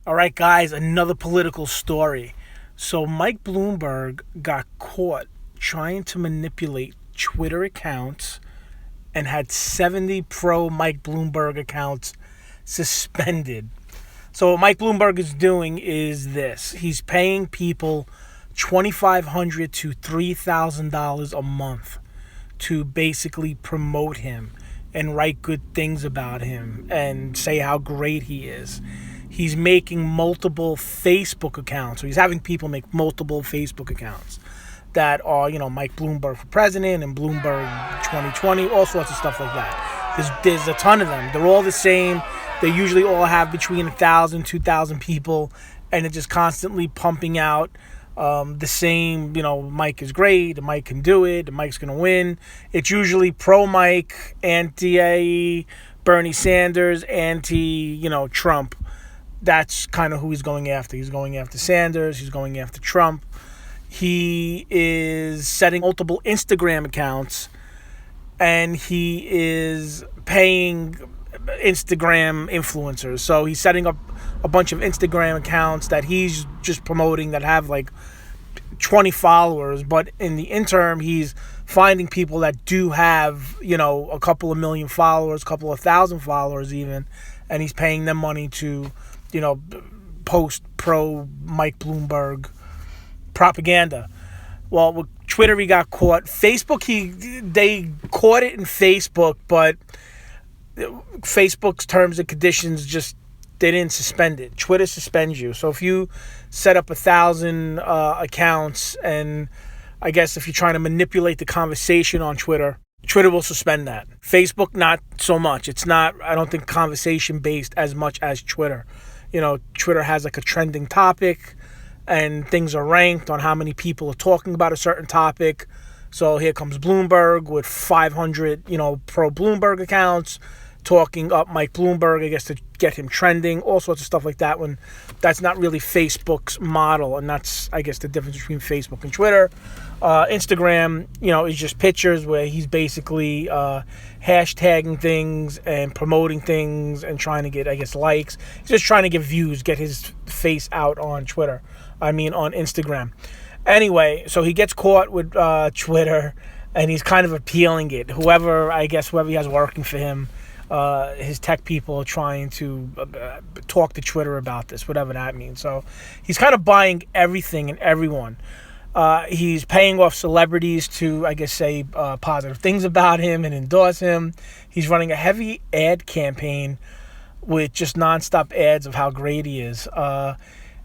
All right, guys, another political story. So, Mike Bloomberg got caught trying to manipulate Twitter accounts and had 70 pro Mike Bloomberg accounts suspended. So, what Mike Bloomberg is doing is this: he's paying people $2,500 to $3,000 a month to basically promote him and write good things about him and say how great he is. He's making multiple Facebook accounts, or he's having people make multiple Facebook accounts that are, Mike Bloomberg for president and Bloomberg 2020, all sorts of stuff like that. There's a ton of them. They're all the same. They usually all have between 1,000, 2,000 people, and they're just constantly pumping out the same, Mike is great, Mike can do it, Mike's going to win. It's usually pro-Mike, anti-Bernie Sanders, anti-Trump. That's kind of who he's going after. He's going after Sanders. He's going after Trump. He is setting multiple Instagram accounts, and he is paying Instagram influencers. So he's setting up a bunch of Instagram accounts that he's just promoting that have like 20 followers. But in the interim, he's finding people that do have, a couple of million followers, a couple of thousand followers even, and he's paying them money to post pro Mike Bloomberg propaganda. Well, with Twitter, he got caught. Facebook, they caught it in Facebook, but Facebook's terms and conditions they didn't suspend it. Twitter suspends you. So if you set up 1,000 accounts, and I guess if you're trying to manipulate the conversation on Twitter will suspend that. Facebook, not so much. It's not, I don't think, conversation based as much as Twitter. Twitter has like a trending topic, and things are ranked on how many people are talking about a certain topic. So here comes Bloomberg with 500, pro Bloomberg accounts talking up Mike Bloomberg, I guess, to get him trending, all sorts of stuff like that, when that's not really Facebook's model. And that's, I guess, the difference between Facebook and Twitter. Instagram, is just pictures where he's basically hashtagging things and promoting things and trying to get, I guess, likes. He's just trying to get views, get his face out on on Instagram. Anyway, so he gets caught with Twitter, and he's kind of appealing it. Whoever he has working for him, his tech people are trying to talk to Twitter about this, whatever that means. So he's kind of buying everything and everyone. He's paying off celebrities to, I guess, say positive things about him and endorse him. He's running a heavy ad campaign with just nonstop ads of how great he is.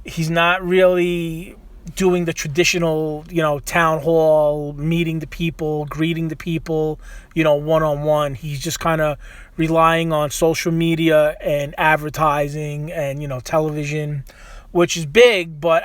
He's not really doing the traditional, town hall, meeting the people, greeting the people, one-on-one. He's just kind of relying on social media and advertising and, television, which is big, but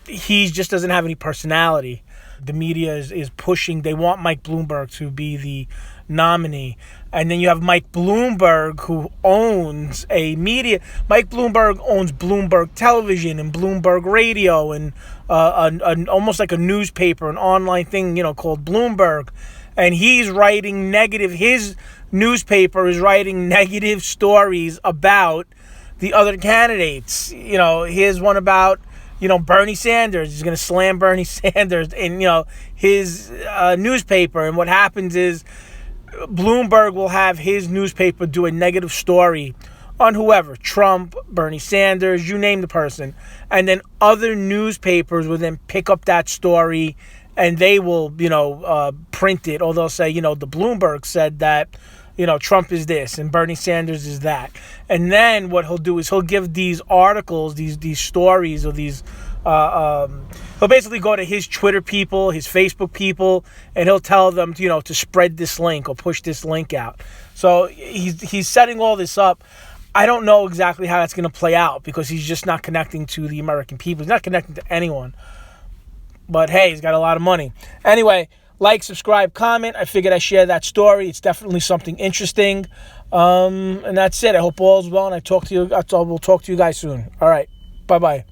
he just doesn't have any personality. The media is pushing. They want Mike Bloomberg to be the nominee. And then you have Mike Bloomberg, who owns a media. Mike Bloomberg owns Bloomberg Television and Bloomberg Radio and almost like a newspaper, an online thing, called Bloomberg. And he's writing negative. His newspaper is writing negative stories about the other candidates. Here's one about Bernie Sanders. He's going to slam Bernie Sanders in, his newspaper. And what happens is Bloomberg will have his newspaper do a negative story on whoever, Trump, Bernie Sanders, you name the person. And then other newspapers will then pick up that story, and they will, print it. Or they'll say, the Bloomberg said that, Trump is this and Bernie Sanders is that. And then what he'll do is he'll give these articles, these stories, or these, he'll basically go to his Twitter people, his Facebook people, and he'll tell them, to spread this link or push this link out. So he's setting all this up. I don't know exactly how that's going to play out, because he's just not connecting to the American people. He's not connecting to anyone. But hey, he's got a lot of money. Anyway, like, subscribe, comment. I figured I'd share that story. It's definitely something interesting. And that's it. I hope all is well, and we'll talk to you guys soon. All right. Bye-bye.